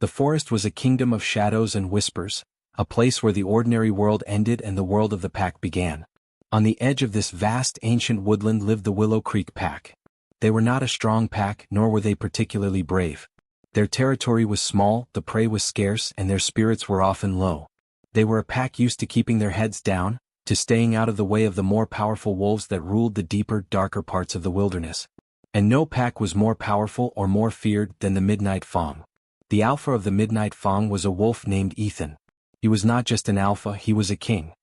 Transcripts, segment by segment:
The forest was a kingdom of shadows and whispers, a place where the ordinary world ended and the world of the pack began. On the edge of this vast ancient woodland lived the Willow Creek pack. They were not a strong pack, nor were they particularly brave. Their territory was small, the prey was scarce, and their spirits were often low. They were a pack used to keeping their heads down, to staying out of the way of the more powerful wolves that ruled the deeper, darker parts of the wilderness. And no pack was more powerful or more feared than the Midnight Fawn. The alpha of the Midnight Fawn was a wolf named Ethan. He was not just an alpha, he was a king.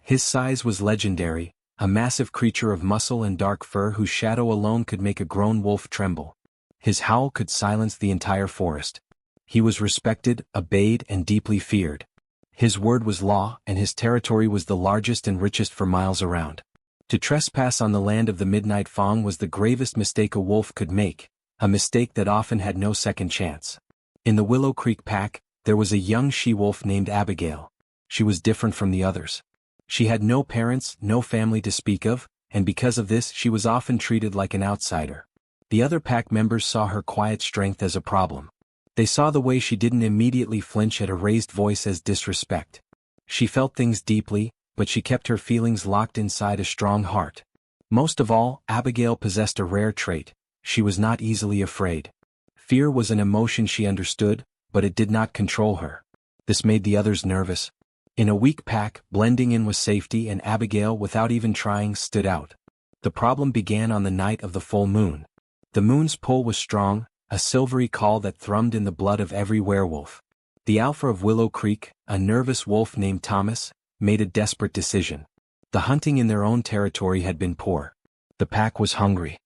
His size was legendary, a massive creature of muscle and dark fur whose shadow alone could make a grown wolf tremble. His howl could silence the entire forest. He was respected, obeyed, and deeply feared. His word was law, and his territory was the largest and richest for miles around. To trespass on the land of the Midnight Fawn was the gravest mistake a wolf could make, a mistake that often had no second chance. In the Willow Creek pack, there was a young she-wolf named Abigail. She was different from the others. She had no parents, no family to speak of, and because of this she was often treated like an outsider. The other pack members saw her quiet strength as a problem. They saw the way she didn't immediately flinch at a raised voice as disrespect. She felt things deeply, but she kept her feelings locked inside a strong heart. Most of all, Abigail possessed a rare trait: she was not easily afraid. Fear was an emotion she understood, but it did not control her. This made the others nervous. In a weak pack, blending in was safety, and Abigail, without even trying, stood out. The problem began on the night of the full moon. The moon's pull was strong, a silvery call that thrummed in the blood of every werewolf. The alpha of Willow Creek, a nervous wolf named Thomas, made a desperate decision. The hunting in their own territory had been poor. The pack was hungry.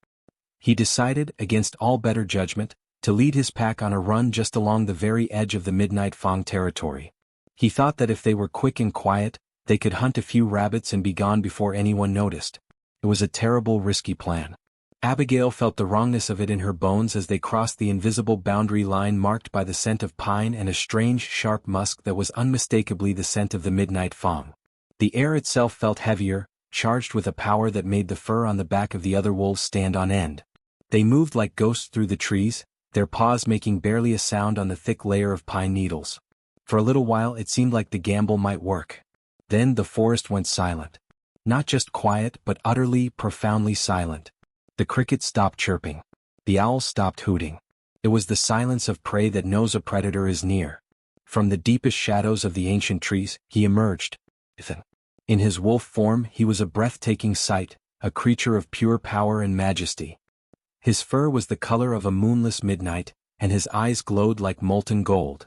He decided, against all better judgment, to lead his pack on a run just along the very edge of the Midnight Fawn territory. He thought that if they were quick and quiet, they could hunt a few rabbits and be gone before anyone noticed. It was a terrible, risky plan. Abigail felt the wrongness of it in her bones as they crossed the invisible boundary line marked by the scent of pine and a strange, sharp musk that was unmistakably the scent of the Midnight Fawn. The air itself felt heavier, charged with a power that made the fur on the back of the other wolves stand on end. They moved like ghosts through the trees, their paws making barely a sound on the thick layer of pine needles. For a little while it seemed like the gamble might work. Then the forest went silent. Not just quiet, but utterly, profoundly silent. The crickets stopped chirping. The owls stopped hooting. It was the silence of prey that knows a predator is near. From the deepest shadows of the ancient trees, he emerged. In his wolf form, he was a breathtaking sight, a creature of pure power and majesty. His fur was the color of a moonless midnight, and his eyes glowed like molten gold.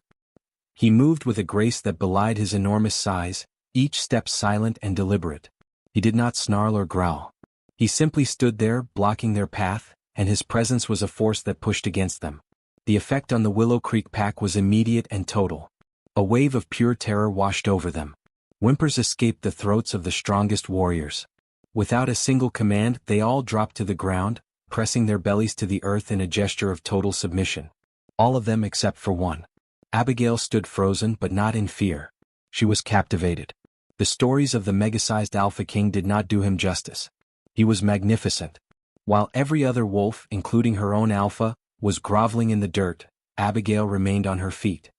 He moved with a grace that belied his enormous size, each step silent and deliberate. He did not snarl or growl. He simply stood there, blocking their path, and his presence was a force that pushed against them. The effect on the Willow Creek pack was immediate and total. A wave of pure terror washed over them. Whimpers escaped the throats of the strongest warriors. Without a single command, they all dropped to the ground, pressing their bellies to the earth in a gesture of total submission. All of them except for one. Abigail stood frozen, but not in fear. She was captivated. The stories of the mega-sized Alpha King did not do him justice. He was magnificent. While every other wolf, including her own alpha, was groveling in the dirt, Abigail remained on her feet.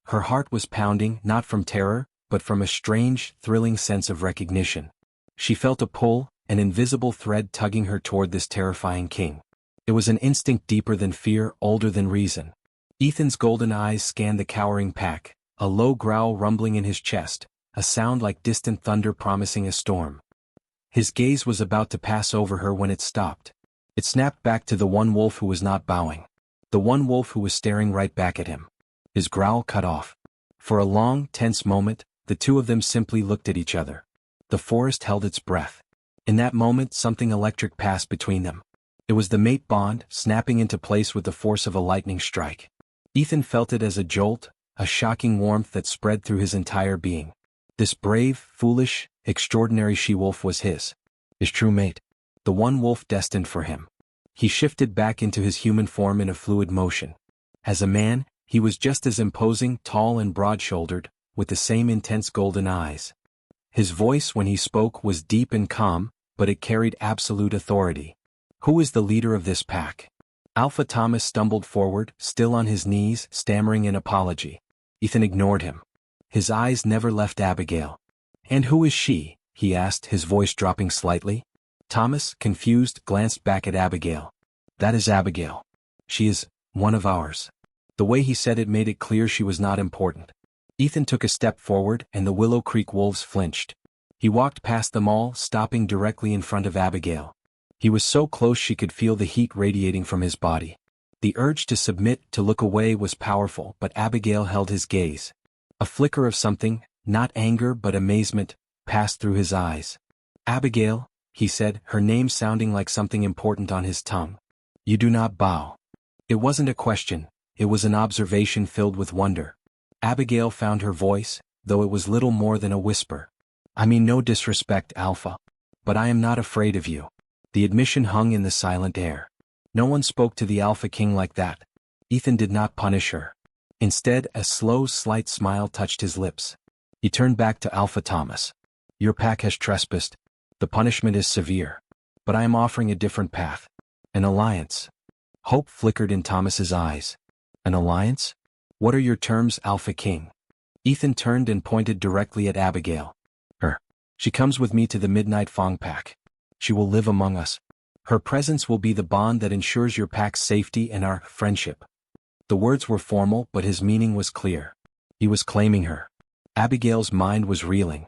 Her heart was pounding, not from terror, but from a strange, thrilling sense of recognition. She felt a pull, an invisible thread tugging her toward this terrifying king. It was an instinct deeper than fear, older than reason. Ethan's golden eyes scanned the cowering pack, a low growl rumbling in his chest, a sound like distant thunder promising a storm. His gaze was about to pass over her when it stopped. It snapped back to the one wolf who was not bowing. The one wolf who was staring right back at him. His growl cut off. For a long, tense moment, the two of them simply looked at each other. The forest held its breath. In that moment, something electric passed between them. It was the mate bond, snapping into place with the force of a lightning strike. Ethan felt it as a jolt, a shocking warmth that spread through his entire being. This brave, foolish, extraordinary she-wolf was his true mate. The one wolf destined for him. He shifted back into his human form in a fluid motion. As a man, he was just as imposing, tall and broad-shouldered, with the same intense golden eyes. His voice when he spoke was deep and calm, but it carried absolute authority. Who is the leader of this pack? Alpha Thomas stumbled forward, still on his knees, stammering an apology. Ethan ignored him. His eyes never left Abigail. "And who is she?" he asked, his voice dropping slightly. Thomas, confused, glanced back at Abigail. "That is Abigail. She is one of ours." The way he said it made it clear she was not important. Ethan took a step forward, and the Willow Creek wolves flinched. He walked past them all, stopping directly in front of Abigail. He was so close she could feel the heat radiating from his body. The urge to submit, to look away, was powerful, but Abigail held his gaze. A flicker of something, not anger but amazement, passed through his eyes. "Abigail," he said, her name sounding like something important on his tongue. "You do not bow." It wasn't a question, it was an observation filled with wonder. Abigail found her voice, though it was little more than a whisper. "I mean no disrespect, Alpha. But I am not afraid of you." The admission hung in the silent air. No one spoke to the Alpha King like that. Ethan did not punish her. Instead, a slow, slight smile touched his lips. He turned back to Alpha Thomas. "Your pack has trespassed. The punishment is severe. But I am offering a different path. An alliance." Hope flickered in Thomas's eyes. "An alliance? What are your terms, Alpha King?" Ethan turned and pointed directly at Abigail. She comes with me to the Midnight Fong Pack. She will live among us. Her presence will be the bond that ensures your pack's safety and our friendship." The words were formal, but his meaning was clear. He was claiming her. Abigail's mind was reeling.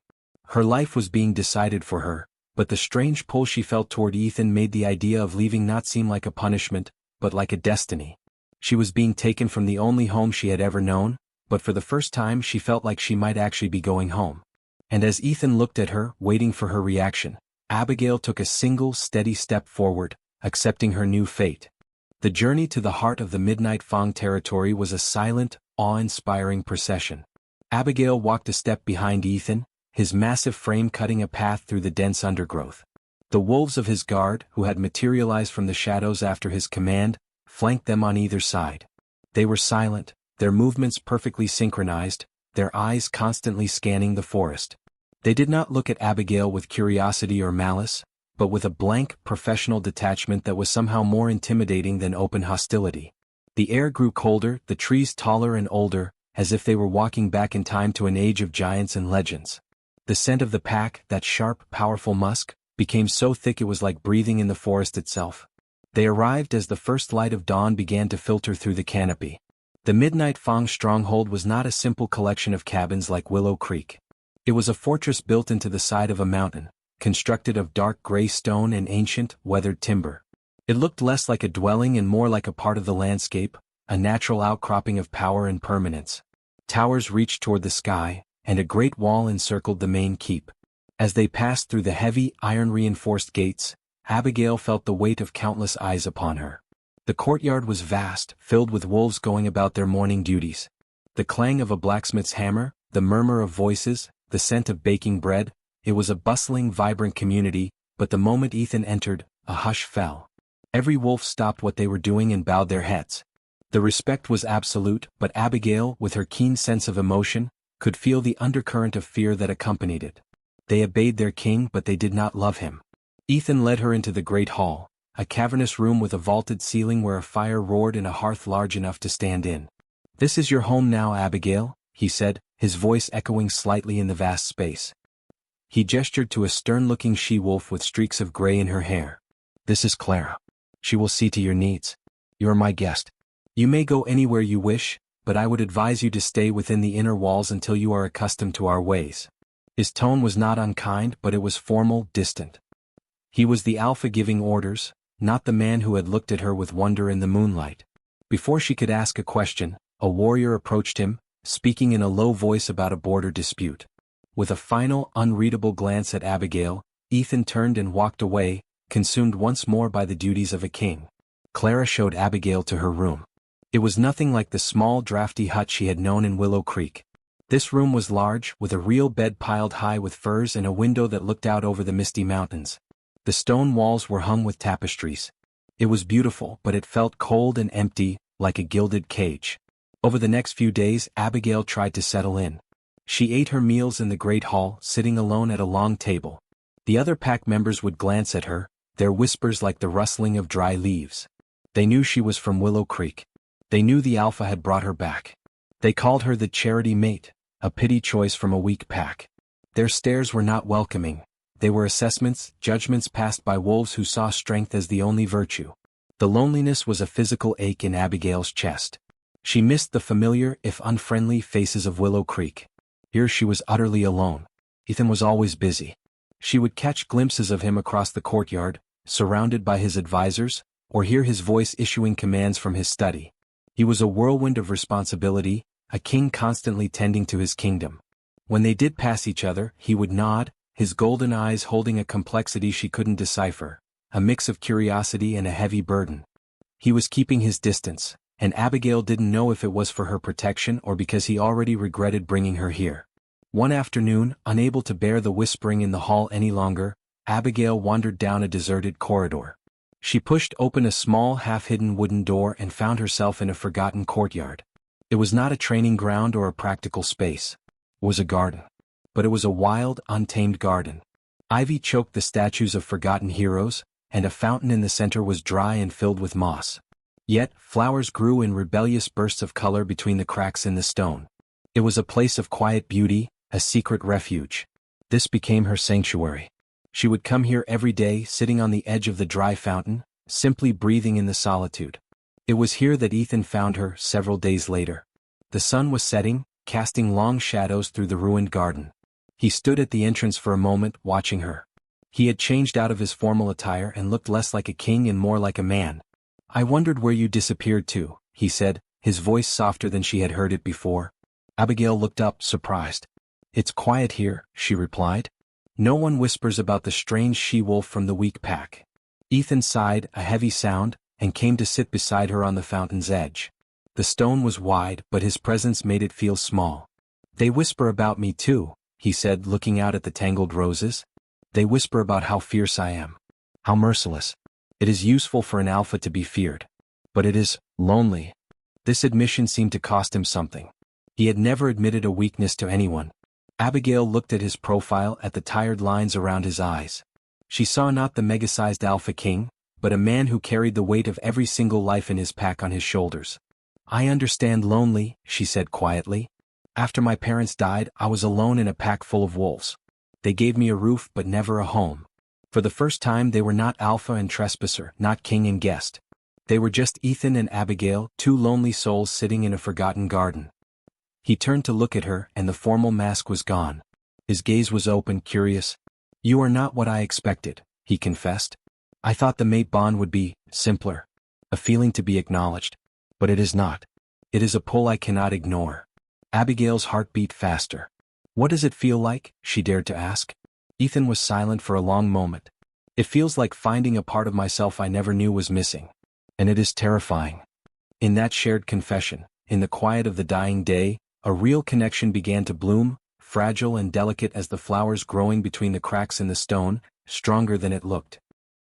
Her life was being decided for her, but the strange pull she felt toward Ethan made the idea of leaving not seem like a punishment, but like a destiny. She was being taken from the only home she had ever known, but for the first time she felt like she might actually be going home. And as Ethan looked at her, waiting for her reaction, Abigail took a single, steady step forward, accepting her new fate. The journey to the heart of the Midnight Fong territory was a silent, awe-inspiring procession. Abigail walked a step behind Ethan, his massive frame cutting a path through the dense undergrowth. The wolves of his guard, who had materialized from the shadows after his command, flanked them on either side. They were silent, their movements perfectly synchronized, their eyes constantly scanning the forest. They did not look at Abigail with curiosity or malice, but with a blank, professional detachment that was somehow more intimidating than open hostility. The air grew colder, the trees taller and older, as if they were walking back in time to an age of giants and legends. The scent of the pack, that sharp, powerful musk, became so thick it was like breathing in the forest itself. They arrived as the first light of dawn began to filter through the canopy. The Midnight Fong stronghold was not a simple collection of cabins like Willow Creek. It was a fortress built into the side of a mountain, constructed of dark gray stone and ancient, weathered timber. It looked less like a dwelling and more like a part of the landscape, a natural outcropping of power and permanence. Towers reached toward the sky, and a great wall encircled the main keep. As they passed through the heavy, iron-reinforced gates, Abigail felt the weight of countless eyes upon her. The courtyard was vast, filled with wolves going about their morning duties. The clang of a blacksmith's hammer, the murmur of voices, the scent of baking bread, it was a bustling, vibrant community, but the moment Ethan entered, a hush fell. Every wolf stopped what they were doing and bowed their heads. The respect was absolute, but Abigail, with her keen sense of emotion, could feel the undercurrent of fear that accompanied it. They obeyed their king, but they did not love him. Ethan led her into the great hall, a cavernous room with a vaulted ceiling where a fire roared and a hearth large enough to stand in. "This is your home now, Abigail," he said, his voice echoing slightly in the vast space. He gestured to a stern-looking she-wolf with streaks of gray in her hair. "This is Clara. She will see to your needs. You are my guest. You may go anywhere you wish, but I would advise you to stay within the inner walls until you are accustomed to our ways." His tone was not unkind, but it was formal, distant. He was the Alpha giving orders, not the man who had looked at her with wonder in the moonlight. Before she could ask a question, a warrior approached him, speaking in a low voice about a border dispute. With a final, unreadable glance at Abigail, Ethan turned and walked away, consumed once more by the duties of a king. Clara showed Abigail to her room. It was nothing like the small, drafty hut she had known in Willow Creek. This room was large, with a real bed piled high with furs and a window that looked out over the misty mountains. The stone walls were hung with tapestries. It was beautiful, but it felt cold and empty, like a gilded cage. Over the next few days, Abigail tried to settle in. She ate her meals in the great hall, sitting alone at a long table. The other pack members would glance at her, their whispers like the rustling of dry leaves. They knew she was from Willow Creek. They knew the alpha had brought her back. They called her the charity mate, a pity choice from a weak pack. Their stares were not welcoming. They were assessments, judgments passed by wolves who saw strength as the only virtue. The loneliness was a physical ache in Abigail's chest. She missed the familiar, if unfriendly, faces of Willow Creek. Here she was utterly alone. Ethan was always busy. She would catch glimpses of him across the courtyard, surrounded by his advisors, or hear his voice issuing commands from his study. He was a whirlwind of responsibility, a king constantly tending to his kingdom. When they did pass each other, he would nod, his golden eyes holding a complexity she couldn't decipher, a mix of curiosity and a heavy burden. He was keeping his distance, and Abigail didn't know if it was for her protection or because he already regretted bringing her here. One afternoon, unable to bear the whispering in the hall any longer, Abigail wandered down a deserted corridor. She pushed open a small half-hidden wooden door and found herself in a forgotten courtyard. It was not a training ground or a practical space. It was a garden. But it was a wild, untamed garden. Ivy choked the statues of forgotten heroes, and a fountain in the center was dry and filled with moss. Yet, flowers grew in rebellious bursts of color between the cracks in the stone. It was a place of quiet beauty, a secret refuge. This became her sanctuary. She would come here every day, sitting on the edge of the dry fountain, simply breathing in the solitude. It was here that Ethan found her several days later. The sun was setting, casting long shadows through the ruined garden. He stood at the entrance for a moment, watching her. He had changed out of his formal attire and looked less like a king and more like a man. "I wondered where you disappeared to," he said, his voice softer than she had heard it before. Abigail looked up, surprised. "It's quiet here," she replied. "No one whispers about the strange she-wolf from the weak pack." Ethan sighed, a heavy sound, and came to sit beside her on the fountain's edge. The stone was wide, but his presence made it feel small. "They whisper about me too," he said, looking out at the tangled roses. "They whisper about how fierce I am. How merciless. It is useful for an alpha to be feared. But it is lonely." This admission seemed to cost him something. He had never admitted a weakness to anyone. Abigail looked at his profile, at the tired lines around his eyes. She saw not the mega-sized alpha king, but a man who carried the weight of every single life in his pack on his shoulders. "I understand lonely," she said quietly. "After my parents died, I was alone in a pack full of wolves. They gave me a roof but never a home. For the first time they were not alpha and trespasser, not king and guest. They were just Ethan and Abigail, two lonely souls sitting in a forgotten garden." He turned to look at her, and the formal mask was gone. His gaze was open, curious. "You are not what I expected," he confessed. "I thought the mate bond would be simpler. A feeling to be acknowledged. But it is not. It is a pull I cannot ignore." Abigail's heart beat faster. "What does it feel like?" she dared to ask. Ethan was silent for a long moment. "It feels like finding a part of myself I never knew was missing. And it is terrifying." In that shared confession, in the quiet of the dying day, a real connection began to bloom, fragile and delicate as the flowers growing between the cracks in the stone, stronger than it looked.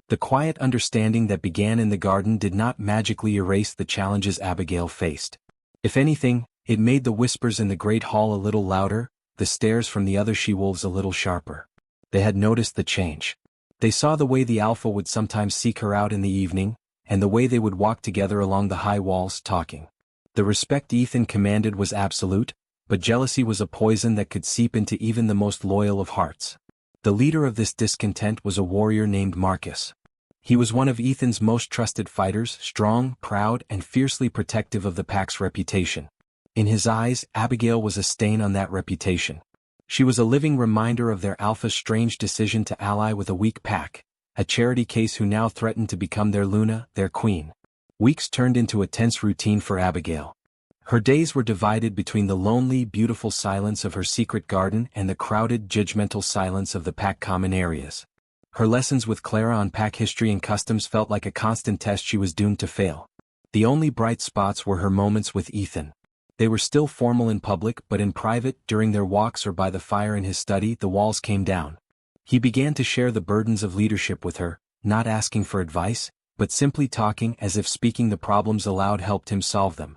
The quiet understanding that began in the garden did not magically erase the challenges Abigail faced. If anything, it made the whispers in the great hall a little louder, the stares from the other she-wolves a little sharper. They had noticed the change. They saw the way the alpha would sometimes seek her out in the evening, and the way they would walk together along the high walls, talking. The respect Ethan commanded was absolute, but jealousy was a poison that could seep into even the most loyal of hearts. The leader of this discontent was a warrior named Marcus. He was one of Ethan's most trusted fighters, strong, proud, and fiercely protective of the pack's reputation. In his eyes, Abigail was a stain on that reputation. She was a living reminder of their alpha's strange decision to ally with a weak pack, a charity case who now threatened to become their Luna, their queen. Weeks turned into a tense routine for Abigail. Her days were divided between the lonely, beautiful silence of her secret garden and the crowded, judgmental silence of the pack common areas. Her lessons with Clara on pack history and customs felt like a constant test she was doomed to fail. The only bright spots were her moments with Ethan. They were still formal in public, but in private, during their walks or by the fire in his study, the walls came down. He began to share the burdens of leadership with her, not asking for advice, but simply talking, as if speaking the problems aloud helped him solve them.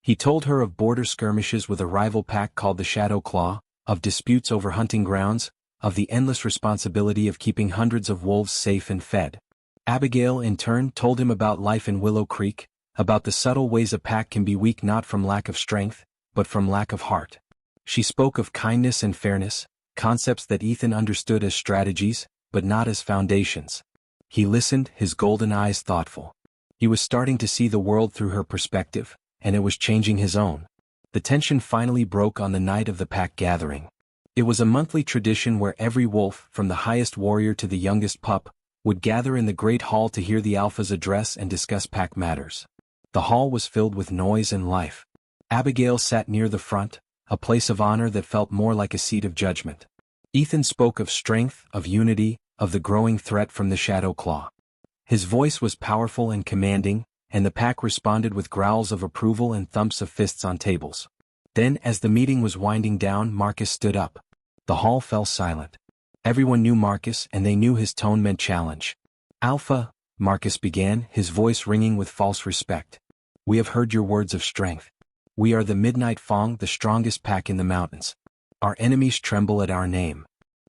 He told her of border skirmishes with a rival pack called the Shadow Claw, of disputes over hunting grounds, of the endless responsibility of keeping hundreds of wolves safe and fed. Abigail, in turn, told him about life in Willow Creek, about the subtle ways a pack can be weak not from lack of strength, but from lack of heart. She spoke of kindness and fairness, concepts that Ethan understood as strategies, but not as foundations. He listened, his golden eyes thoughtful. He was starting to see the world through her perspective, and it was changing his own. The tension finally broke on the night of the pack gathering. It was a monthly tradition where every wolf, from the highest warrior to the youngest pup, would gather in the great hall to hear the alphas address and discuss pack matters. The hall was filled with noise and life. Abigail sat near the front, a place of honor that felt more like a seat of judgment. Ethan spoke of strength, of unity, of the growing threat from the Shadow Claw. His voice was powerful and commanding, and the pack responded with growls of approval and thumps of fists on tables. Then, as the meeting was winding down, Marcus stood up. The hall fell silent. Everyone knew Marcus, and they knew his tone meant challenge. "Alpha," Marcus began, his voice ringing with false respect. "We have heard your words of strength. We are the Midnight Fong, the strongest pack in the mountains. Our enemies tremble at our name."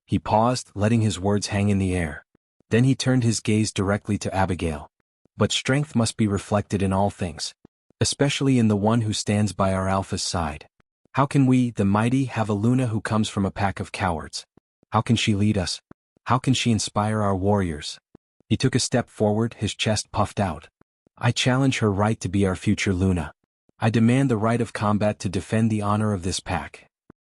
He paused, letting his words hang in the air. Then he turned his gaze directly to Abigail. "But strength must be reflected in all things, especially in the one who stands by our alpha's side. How can we, the mighty, have a Luna who comes from a pack of cowards? How can she lead us? How can she inspire our warriors?" He took a step forward, his chest puffed out. "I challenge her right to be our future Luna. I demand the right of combat to defend the honor of this pack."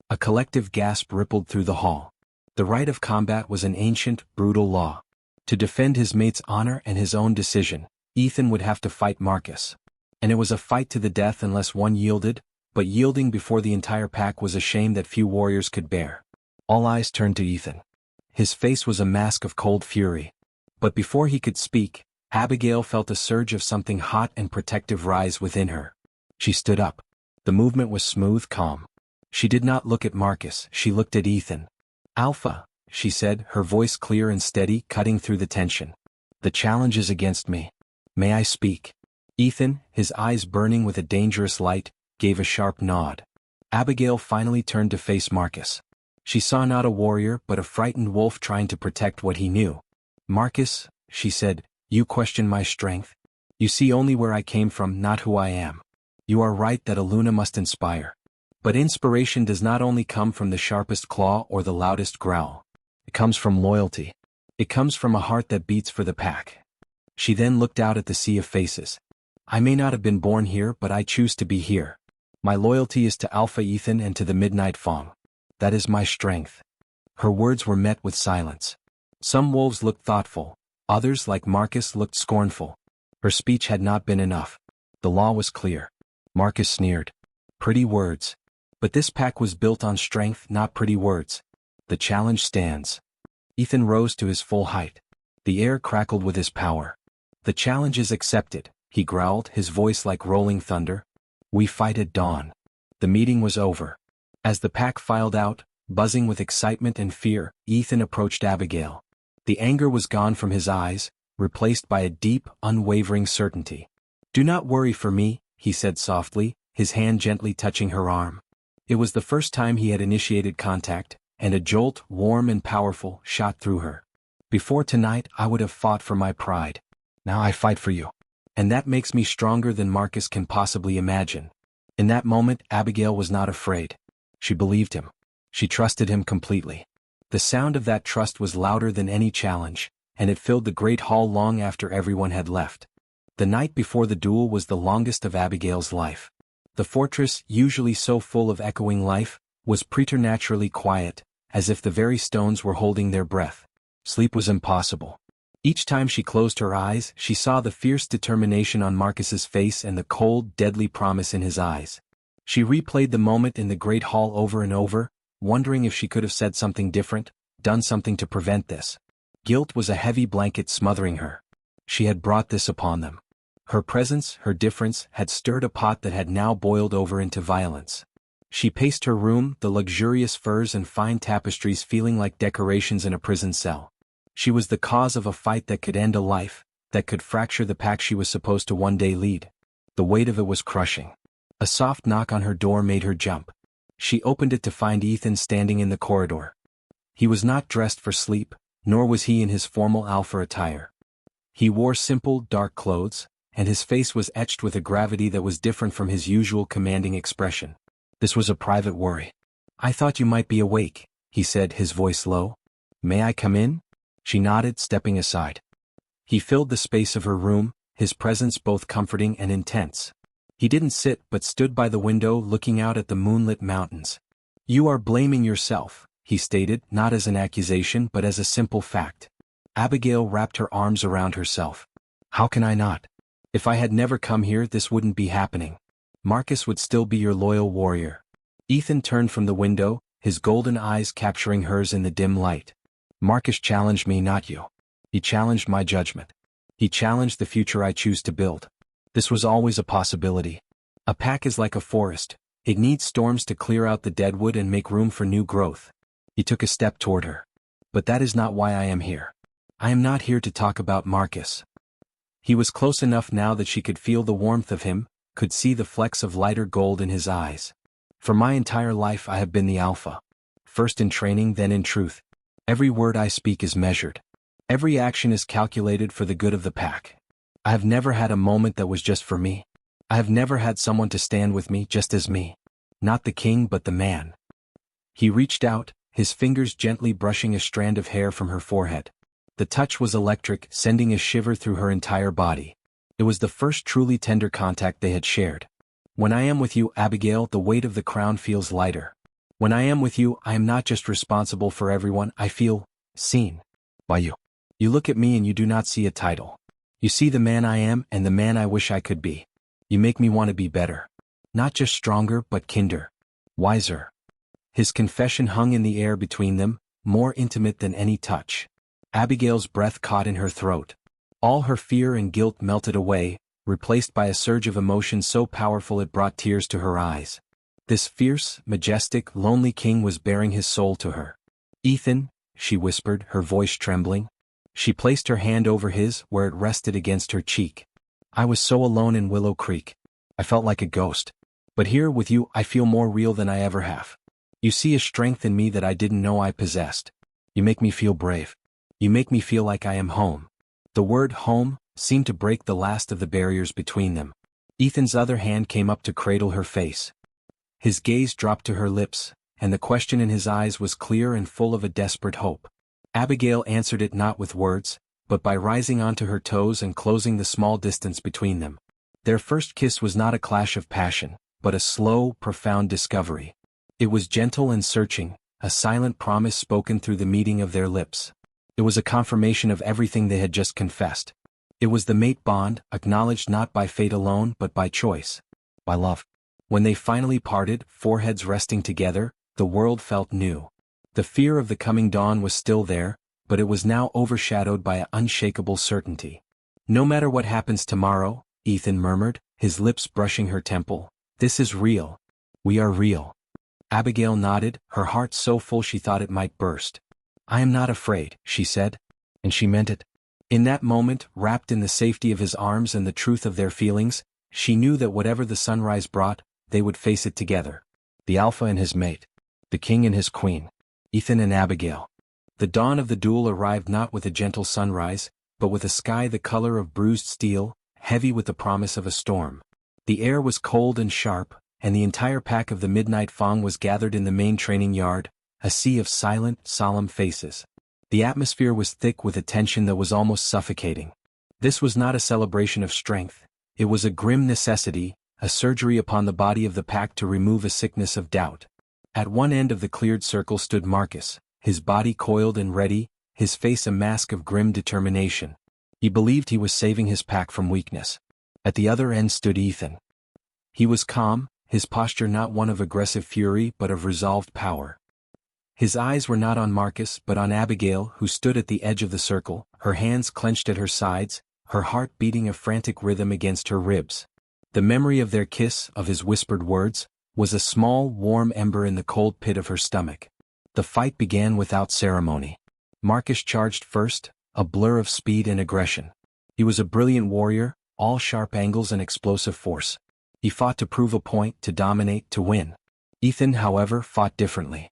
A collective gasp rippled through the hall. The right of combat was an ancient, brutal law. To defend his mate's honor and his own decision, Ethan would have to fight Marcus. And it was a fight to the death unless one yielded, but yielding before the entire pack was a shame that few warriors could bear. All eyes turned to Ethan. His face was a mask of cold fury. But before he could speak, Abigail felt a surge of something hot and protective rise within her. She stood up. The movement was smooth, calm. She did not look at Marcus, she looked at Ethan. "Alpha," she said, her voice clear and steady, cutting through the tension. "The challenge is against me. May I speak?" Ethan, his eyes burning with a dangerous light, gave a sharp nod. Abigail finally turned to face Marcus. She saw not a warrior but a frightened wolf trying to protect what he knew. "Marcus," she said, "you question my strength. You see only where I came from, not who I am. You are right that a Luna must inspire. But inspiration does not only come from the sharpest claw or the loudest growl. It comes from loyalty. It comes from a heart that beats for the pack." She then looked out at the sea of faces. "I may not have been born here, but I choose to be here. My loyalty is to Alpha Ethan and to the Midnight Fong. That is my strength." Her words were met with silence. Some wolves looked thoughtful, others, like Marcus, looked scornful. Her speech had not been enough. The law was clear. Marcus sneered. "Pretty words. But this pack was built on strength, not pretty words. The challenge stands." Ethan rose to his full height. The air crackled with his power. "The challenge is accepted," he growled, his voice like rolling thunder. "We fight at dawn." The meeting was over. As the pack filed out, buzzing with excitement and fear, Ethan approached Abigail. The anger was gone from his eyes, replaced by a deep, unwavering certainty. "Do not worry for me," he said softly, his hand gently touching her arm. It was the first time he had initiated contact, and a jolt, warm and powerful, shot through her. "Before tonight I would have fought for my pride. Now I fight for you. And that makes me stronger than Marcus can possibly imagine." In that moment, Abigail was not afraid. She believed him. She trusted him completely. The sound of that trust was louder than any challenge, and it filled the great hall long after everyone had left. The night before the duel was the longest of Abigail's life. The fortress, usually so full of echoing life, was preternaturally quiet, as if the very stones were holding their breath. Sleep was impossible. Each time she closed her eyes, she saw the fierce determination on Marcus's face and the cold, deadly promise in his eyes. She replayed the moment in the great hall over and over, wondering if she could have said something different, done something to prevent this. Guilt was a heavy blanket smothering her. She had brought this upon them. Her presence, her difference, had stirred a pot that had now boiled over into violence. She paced her room, the luxurious furs and fine tapestries feeling like decorations in a prison cell. She was the cause of a fight that could end a life, that could fracture the pack she was supposed to one day lead. The weight of it was crushing. A soft knock on her door made her jump. She opened it to find Ethan standing in the corridor. He was not dressed for sleep, nor was he in his formal alpha attire. He wore simple, dark clothes, and his face was etched with a gravity that was different from his usual commanding expression. This was a private worry. "I thought you might be awake," he said, his voice low. "May I come in?" She nodded, stepping aside. He filled the space of her room, his presence both comforting and intense. He didn't sit but stood by the window looking out at the moonlit mountains. "You are blaming yourself," he stated, not as an accusation but as a simple fact. Abigail wrapped her arms around herself. "How can I not? If I had never come here, this wouldn't be happening. Marcus would still be your loyal warrior." Ethan turned from the window, his golden eyes capturing hers in the dim light. "Marcus challenged me, not you. He challenged my judgment. He challenged the future I choose to build. This was always a possibility. A pack is like a forest. It needs storms to clear out the deadwood and make room for new growth." He took a step toward her. "But that is not why I am here. I am not here to talk about Marcus." He was close enough now that she could feel the warmth of him, could see the flecks of lighter gold in his eyes. "For my entire life I have been the alpha. First in training, then in truth. Every word I speak is measured. Every action is calculated for the good of the pack. I have never had a moment that was just for me. I have never had someone to stand with me just as me. Not the king but the man." He reached out, his fingers gently brushing a strand of hair from her forehead. The touch was electric, sending a shiver through her entire body. It was the first truly tender contact they had shared. "When I am with you, Abigail, the weight of the crown feels lighter. When I am with you, I am not just responsible for everyone, I feel seen by you. You look at me and you do not see a title. You see the man I am and the man I wish I could be. You make me want to be better. Not just stronger but kinder. Wiser." His confession hung in the air between them, more intimate than any touch. Abigail's breath caught in her throat. All her fear and guilt melted away, replaced by a surge of emotion so powerful it brought tears to her eyes. This fierce, majestic, lonely king was baring his soul to her. "Ethan," she whispered, her voice trembling. She placed her hand over his, where it rested against her cheek. "I was so alone in Willow Creek. I felt like a ghost. But here with you I feel more real than I ever have. You see a strength in me that I didn't know I possessed. You make me feel brave. You make me feel like I am home." The word home seemed to break the last of the barriers between them. Ethan's other hand came up to cradle her face. His gaze dropped to her lips, and the question in his eyes was clear and full of a desperate hope. Abigail answered it not with words, but by rising onto her toes and closing the small distance between them. Their first kiss was not a clash of passion, but a slow, profound discovery. It was gentle and searching, a silent promise spoken through the meeting of their lips. It was a confirmation of everything they had just confessed. It was the mate bond, acknowledged not by fate alone but by choice, by love. When they finally parted, foreheads resting together, the world felt new. The fear of the coming dawn was still there, but it was now overshadowed by an unshakable certainty. "No matter what happens tomorrow," Ethan murmured, his lips brushing her temple, "this is real. We are real." Abigail nodded, her heart so full she thought it might burst. "I am not afraid," she said. And she meant it. In that moment, wrapped in the safety of his arms and the truth of their feelings, she knew that whatever the sunrise brought, they would face it together. The alpha and his mate. The king and his queen. Ethan and Abigail. The dawn of the duel arrived not with a gentle sunrise, but with a sky the color of bruised steel, heavy with the promise of a storm. The air was cold and sharp, and the entire pack of the Midnight Fong was gathered in the main training yard, a sea of silent, solemn faces. The atmosphere was thick with a tension that was almost suffocating. This was not a celebration of strength. It was a grim necessity, a surgery upon the body of the pack to remove a sickness of doubt. At one end of the cleared circle stood Marcus, his body coiled and ready, his face a mask of grim determination. He believed he was saving his pack from weakness. At the other end stood Ethan. He was calm, his posture not one of aggressive fury but of resolved power. His eyes were not on Marcus but on Abigail, who stood at the edge of the circle, her hands clenched at her sides, her heart beating a frantic rhythm against her ribs. The memory of their kiss, of his whispered words, was a small, warm ember in the cold pit of her stomach. The fight began without ceremony. Marcus charged first, a blur of speed and aggression. He was a brilliant warrior, all sharp angles and explosive force. He fought to prove a point, to dominate, to win. Ethan, however, fought differently.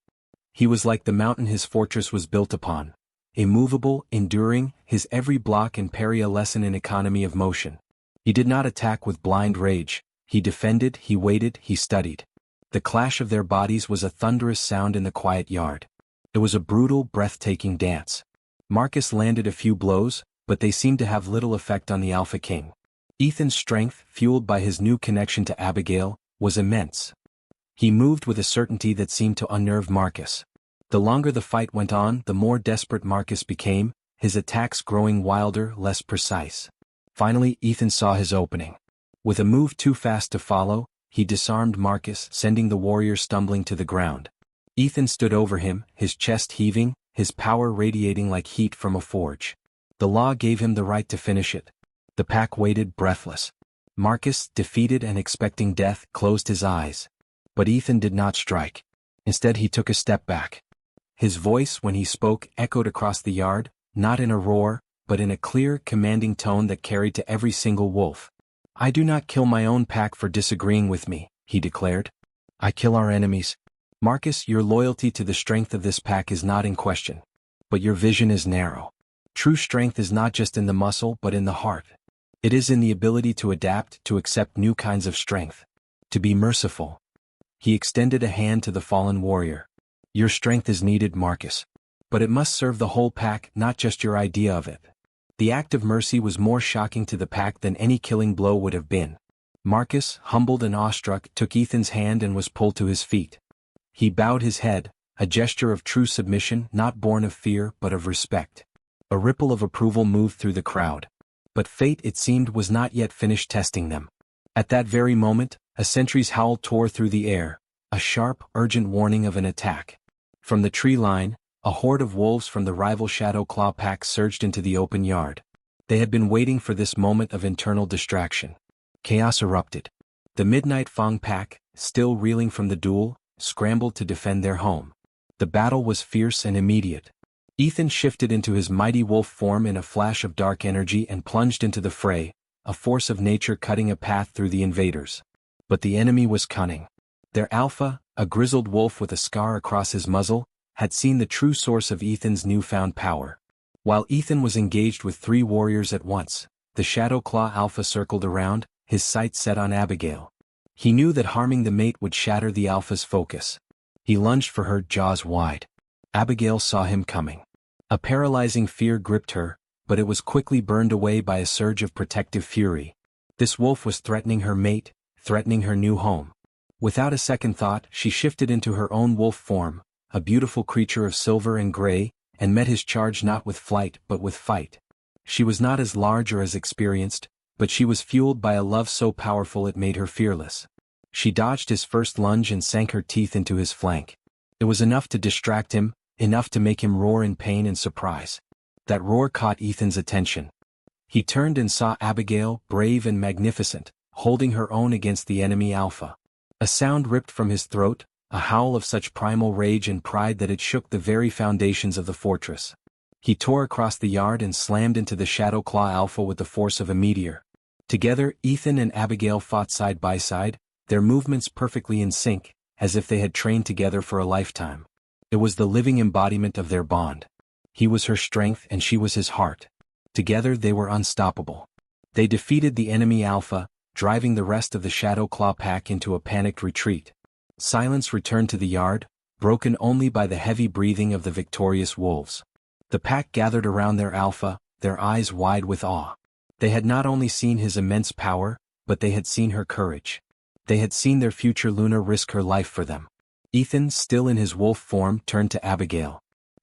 He was like the mountain his fortress was built upon. immovable, enduring, his every block and parry a lesson in economy of motion. He did not attack with blind rage, he defended, he waited, he studied. The clash of their bodies was a thunderous sound in the quiet yard. It was a brutal, breathtaking dance. Marcus landed a few blows, but they seemed to have little effect on the Alpha King. Ethan's strength, fueled by his new connection to Abigail, was immense. He moved with a certainty that seemed to unnerve Marcus. The longer the fight went on, the more desperate Marcus became, his attacks growing wilder, less precise. Finally, Ethan saw his opening. With a move too fast to follow, he disarmed Marcus, sending the warrior stumbling to the ground. Ethan stood over him, his chest heaving, his power radiating like heat from a forge. The law gave him the right to finish it. The pack waited breathless. Marcus, defeated and expecting death, closed his eyes. But Ethan did not strike. Instead he took a step back. His voice, when he spoke, echoed across the yard, not in a roar, but in a clear, commanding tone that carried to every single wolf. "I do not kill my own pack for disagreeing with me," he declared. "I kill our enemies. Marcus, your loyalty to the strength of this pack is not in question. But your vision is narrow. True strength is not just in the muscle but in the heart. It is in the ability to adapt, to accept new kinds of strength. To be merciful." He extended a hand to the fallen warrior. "Your strength is needed, Marcus. But it must serve the whole pack, not just your idea of it." The act of mercy was more shocking to the pack than any killing blow would have been. Marcus, humbled and awestruck, took Ethan's hand and was pulled to his feet. He bowed his head, a gesture of true submission, not born of fear but of respect. A ripple of approval moved through the crowd. But fate, it seemed, was not yet finished testing them. At that very moment, a sentry's howl tore through the air, a sharp, urgent warning of an attack. From the tree line, a horde of wolves from the rival Shadow Claw pack surged into the open yard. They had been waiting for this moment of internal distraction. Chaos erupted. The Midnight Fang pack, still reeling from the duel, scrambled to defend their home. The battle was fierce and immediate. Ethan shifted into his mighty wolf form in a flash of dark energy and plunged into the fray, a force of nature cutting a path through the invaders. But the enemy was cunning. Their alpha, a grizzled wolf with a scar across his muzzle, had seen the true source of Ethan's newfound power. While Ethan was engaged with 3 warriors at once, the Shadow Claw alpha circled around, his sights set on Abigail. He knew that harming the mate would shatter the alpha's focus. He lunged for her, jaws wide. Abigail saw him coming. A paralyzing fear gripped her, but it was quickly burned away by a surge of protective fury. This wolf was threatening her mate, threatening her new home. Without a second thought, she shifted into her own wolf form, a beautiful creature of silver and gray, and met his charge not with flight but with fight. She was not as large or as experienced, but she was fueled by a love so powerful it made her fearless. She dodged his first lunge and sank her teeth into his flank. It was enough to distract him, enough to make him roar in pain and surprise. That roar caught Ethan's attention. He turned and saw Abigail, brave and magnificent, holding her own against the enemy alpha. A sound ripped from his throat, a howl of such primal rage and pride that it shook the very foundations of the fortress. He tore across the yard and slammed into the Shadow Claw alpha with the force of a meteor. Together, Ethan and Abigail fought side by side, their movements perfectly in sync, as if they had trained together for a lifetime. It was the living embodiment of their bond. He was her strength and she was his heart. Together they were unstoppable. They defeated the enemy alpha, driving the rest of the Shadow Claw pack into a panicked retreat. Silence returned to the yard, broken only by the heavy breathing of the victorious wolves. The pack gathered around their alpha, their eyes wide with awe. They had not only seen his immense power, but they had seen her courage. They had seen their future Luna risk her life for them. Ethan, still in his wolf form, turned to Abigail.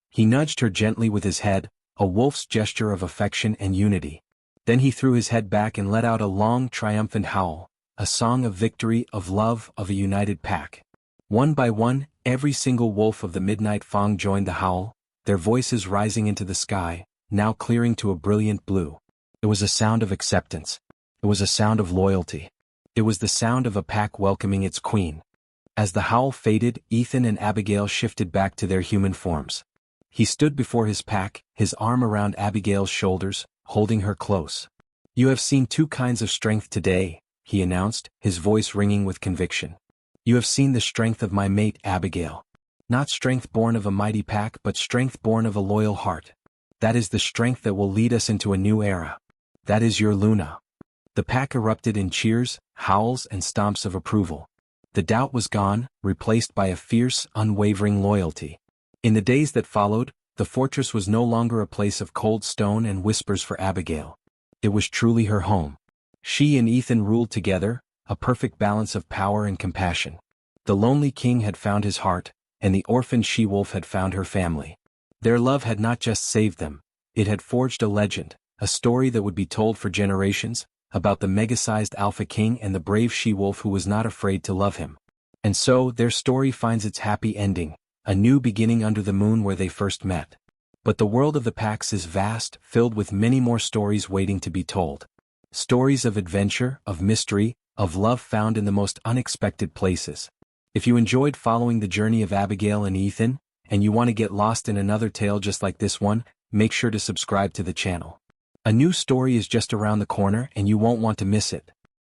He nudged her gently with his head, a wolf's gesture of affection and unity. Then he threw his head back and let out a long, triumphant howl, a song of victory, of love, of a united pack. One by one, every single wolf of the Midnight Fang joined the howl, their voices rising into the sky, now clearing to a brilliant blue. It was a sound of acceptance. It was a sound of loyalty. It was the sound of a pack welcoming its queen. As the howl faded, Ethan and Abigail shifted back to their human forms. He stood before his pack, his arm around Abigail's shoulders, holding her close. "You have seen 2 kinds of strength today," he announced, his voice ringing with conviction. "You have seen the strength of my mate Abigail. Not strength born of a mighty pack but strength born of a loyal heart. That is the strength that will lead us into a new era. That is your Luna. The pack erupted in cheers, howls, and stomps of approval. The doubt was gone, replaced by a fierce, unwavering loyalty. In the days that followed, the fortress was no longer a place of cold stone and whispers for Abigail. It was truly her home. She and Ethan ruled together, a perfect balance of power and compassion. The lonely king had found his heart, and the orphan she-wolf had found her family. Their love had not just saved them, it had forged a legend, a story that would be told for generations, about the mega-sized alpha king and the brave she-wolf who was not afraid to love him. And so, their story finds its happy ending, a new beginning under the moon where they first met. But the world of the packs is vast, filled with many more stories waiting to be told. Stories of adventure, of mystery, of love found in the most unexpected places. If you enjoyed following the journey of Abigail and Ethan, and you want to get lost in another tale just like this one, make sure to subscribe to the channel. A new story is just around the corner and you won't want to miss it.